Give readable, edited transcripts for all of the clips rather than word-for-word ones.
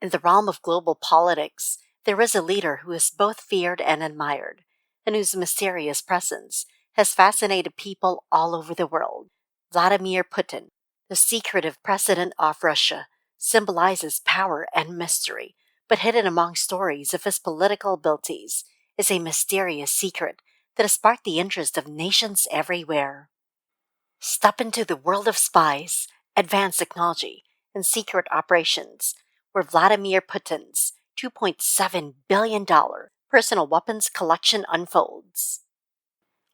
In the realm of global politics, there is a leader who is both feared and admired, and whose mysterious presence has fascinated people all over the world. Vladimir Putin, the secretive president of Russia, symbolizes power and mystery, but hidden among stories of his political abilities is a mysterious secret that has sparked the interest of nations everywhere. Step into the world of spies, advanced technology, and secret operations, where Vladimir Putin's $2.7 billion personal weapons collection unfolds.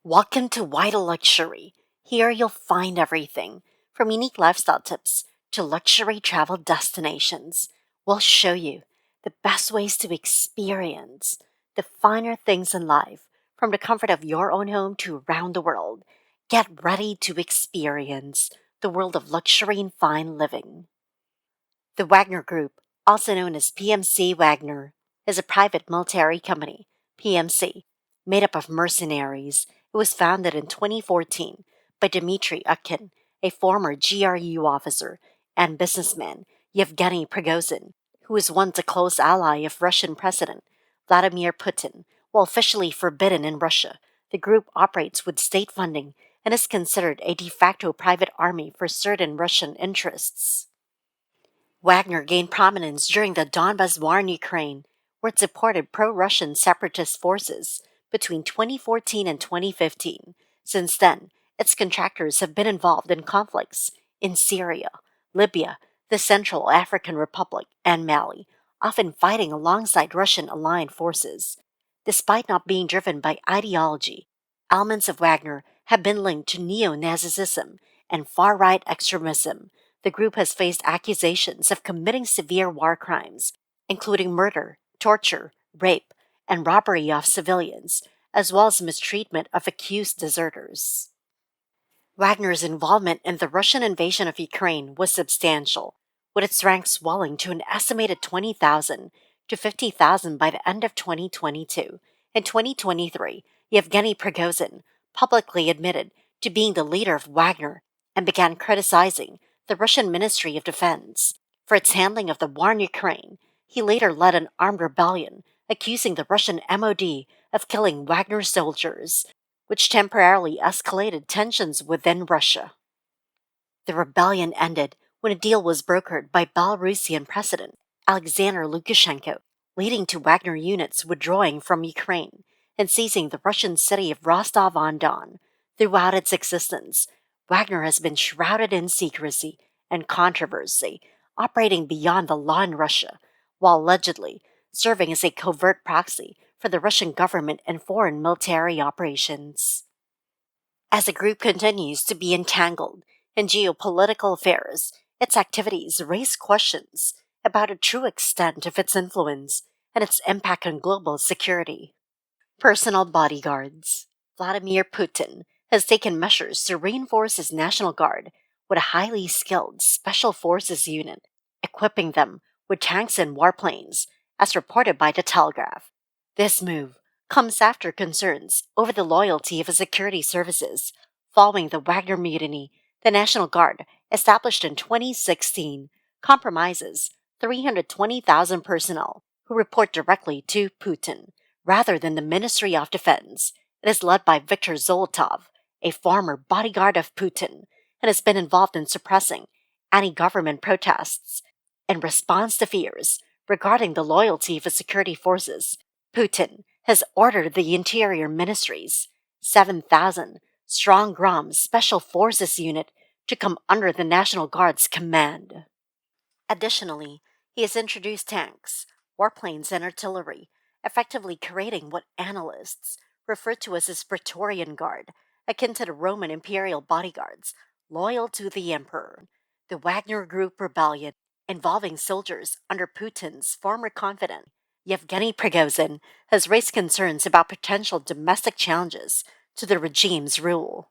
Welcome to Vital Luxury. Here you'll find everything from unique lifestyle tips to luxury travel destinations. We'll show you the best ways to experience the finer things in life from the comfort of your own home to around the world. Get ready to experience the world of luxury and fine living. The Wagner Group, also known as PMC Wagner, is a private military company, PMC, made up of mercenaries. It was founded in 2014 by Dmitry Utkin, a former GRU officer, and businessman Yevgeny Prigozhin, who was once a close ally of Russian President Vladimir Putin. While officially forbidden in Russia, the group operates with state funding and is considered a de facto private army for certain Russian interests. Wagner gained prominence during the Donbas War in Ukraine, where it supported pro-Russian separatist forces between 2014 and 2015. Since then, its contractors have been involved in conflicts in Syria, Libya, the Central African Republic, and Mali, often fighting alongside Russian aligned forces. Despite not being driven by ideology, elements of Wagner have been linked to neo-Nazism and far-right extremism. The group has faced accusations of committing severe war crimes, including murder, torture, rape, and robbery of civilians, as well as mistreatment of accused deserters. Wagner's involvement in the Russian invasion of Ukraine was substantial, with its ranks swelling to an estimated 20,000 to 50,000 by the end of 2022. In 2023, Yevgeny Prigozhin publicly admitted to being the leader of Wagner and began criticizing the Russian Ministry of Defense for its handling of the war in Ukraine. He later led an armed rebellion, accusing the Russian MOD of killing Wagner soldiers, which temporarily escalated tensions within Russia. The rebellion ended when a deal was brokered by Belarusian President Alexander Lukashenko, leading to Wagner units withdrawing from Ukraine and seizing the Russian city of Rostov-on-Don. Throughout its existence, Wagner has been shrouded in secrecy and controversy, operating beyond the law in Russia, while allegedly serving as a covert proxy for the Russian government and foreign military operations. As the group continues to be entangled in geopolitical affairs, its activities raise questions about the true extent of its influence and its impact on global security. Personal bodyguards. Vladimir Putin has taken measures to reinforce his National Guard with a highly skilled Special Forces unit, equipping them with tanks and warplanes, as reported by The Telegraph. This move comes after concerns over the loyalty of his security services. Following the Wagner mutiny, the National Guard, established in 2016, compromises 320,000 personnel who report directly to Putin, rather than the Ministry of Defense. It is led by Viktor Zolotov, a former bodyguard of Putin, and has been involved in suppressing anti-government protests. In response to fears regarding the loyalty of his security forces, Putin has ordered the Interior Ministry's 7,000 strong GROM Special Forces unit to come under the National Guard's command. Additionally, he has introduced tanks, warplanes, and artillery, effectively creating what analysts refer to as his Praetorian Guard, akin to the Roman imperial bodyguards, loyal to the emperor. The Wagner Group rebellion, involving soldiers under Putin's former confidant, Yevgeny Prigozhin, has raised concerns about potential domestic challenges to the regime's rule.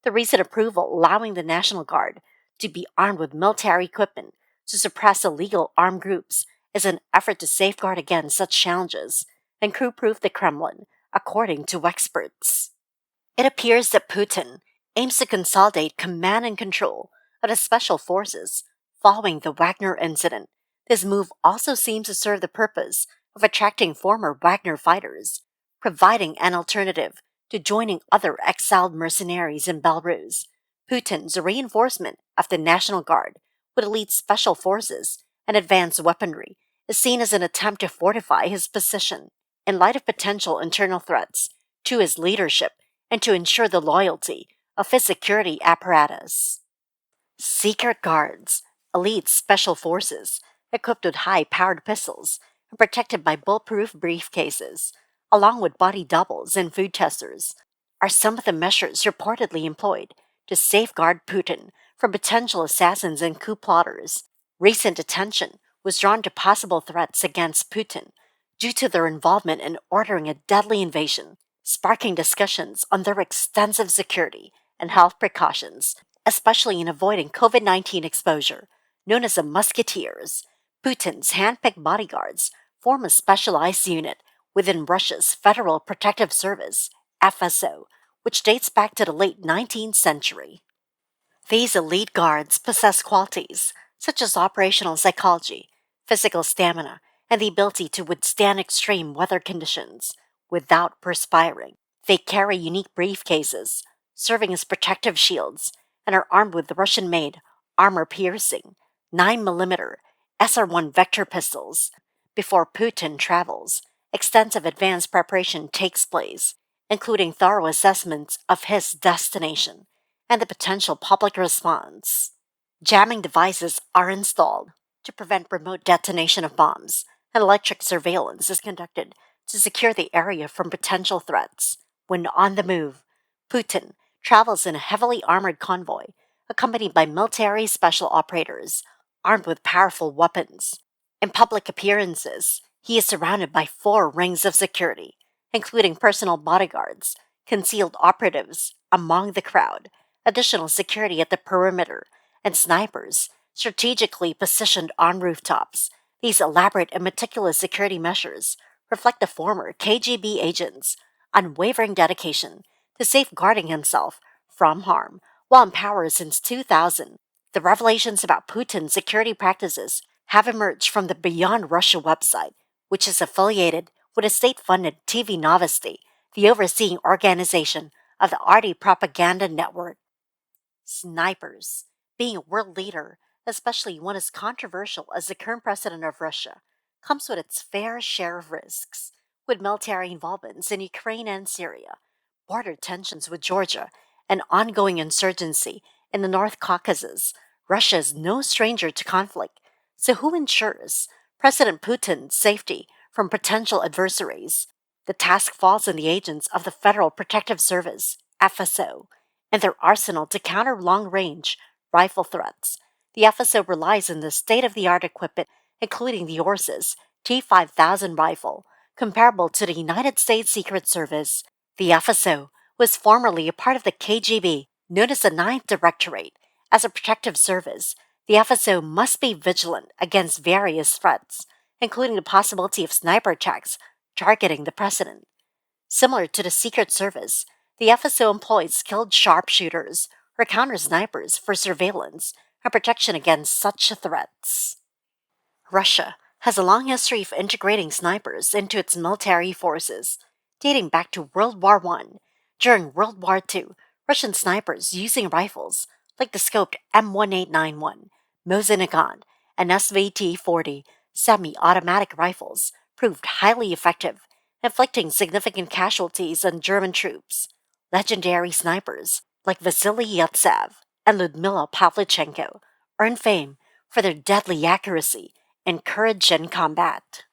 The recent approval allowing the National Guard to be armed with military equipment to suppress illegal armed groups is an effort to safeguard against such challenges and coup-proof the Kremlin, according to experts. It appears that Putin aims to consolidate command and control of the special forces following the Wagner incident. This move also seems to serve the purpose of attracting former Wagner fighters, providing an alternative to joining other exiled mercenaries in Belarus. Putin's reinforcement of the National Guard with elite special forces and advanced weaponry is seen as an attempt to fortify his position in light of potential internal threats to his leadership and to ensure the loyalty of his security apparatus. Secret guards, elite special forces, equipped with high powered pistols and protected by bulletproof briefcases, along with body doubles and food testers, are some of the measures reportedly employed to safeguard Putin from potential assassins and coup plotters. Recent attention was drawn to possible threats against Putin due to their involvement in ordering a deadly invasion, sparking discussions on their extensive security and health precautions, especially in avoiding COVID-19 exposure. Known as the Musketeers, Putin's handpicked bodyguards form a specialized unit within Russia's Federal Protective Service, FSO, which dates back to the late 19th century. These elite guards possess qualities such as operational psychology, physical stamina, and the ability to withstand extreme weather conditions without perspiring. They carry unique briefcases, serving as protective shields, and are armed with Russian-made, armor-piercing, 9mm SR-1 Vector pistols. Before Putin travels, extensive advanced preparation takes place, including thorough assessments of his destination and the potential public response. Jamming devices are installed to prevent remote detonation of bombs, and electric surveillance is conducted to secure the area from potential threats. When on the move, Putin travels in a heavily armored convoy, accompanied by military special operators armed with powerful weapons. In public appearances, he is surrounded by 4 rings of security, including personal bodyguards, concealed operatives among the crowd, additional security at the perimeter, and snipers strategically positioned on rooftops. These elaborate and meticulous security measures reflect the former KGB agent's unwavering dedication to safeguarding himself from harm while in power since 2000. The revelations about Putin's security practices have emerged from the Beyond Russia website, which is affiliated with a state-funded TV Novosti, the overseeing organization of the RT propaganda network. Snipers. Being a world leader, especially one as controversial as the current president of Russia, comes with its fair share of risks. With military involvements in Ukraine and Syria, border tensions with Georgia, and ongoing insurgency in the North Caucasus, Russia is no stranger to conflict. So, who ensures President Putin's safety from potential adversaries? The task falls on the agents of the Federal Protective Service, FSO, and their arsenal to counter long range rifle threats. The FSO relies on the state of the art equipment, including the ORS's T5000 rifle, comparable to the United States Secret Service. The FSO was formerly a part of the KGB, known as the Ninth Directorate. As a protective service, the FSO must be vigilant against various threats, including the possibility of sniper attacks targeting the president. Similar to the Secret Service, the FSO employs skilled sharpshooters or counter snipers for surveillance and protection against such threats. Russia has a long history of integrating snipers into its military forces, dating back to World War I. During World War II, Russian snipers using rifles like the scoped M1891, Mosin-Nagant, and SVT-40 semi-automatic rifles proved highly effective, inflicting significant casualties on German troops. Legendary snipers like Vasily Yatsev and Ludmila Pavlichenko earned fame for their deadly accuracy and courage in combat.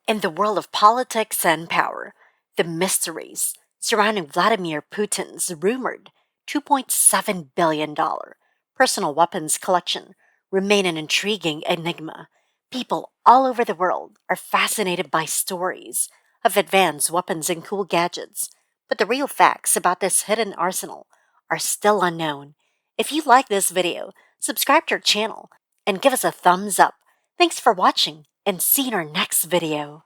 In the world of politics and power, the mysteries surrounding Vladimir Putin's rumored $2.7 billion personal weapons collection remain an intriguing enigma. People all over the world are fascinated by stories of advanced weapons and cool gadgets, but the real facts about this hidden arsenal are still unknown. If you like this video, subscribe to our channel and give us a thumbs up. Thanks for watching, and see you in our next video.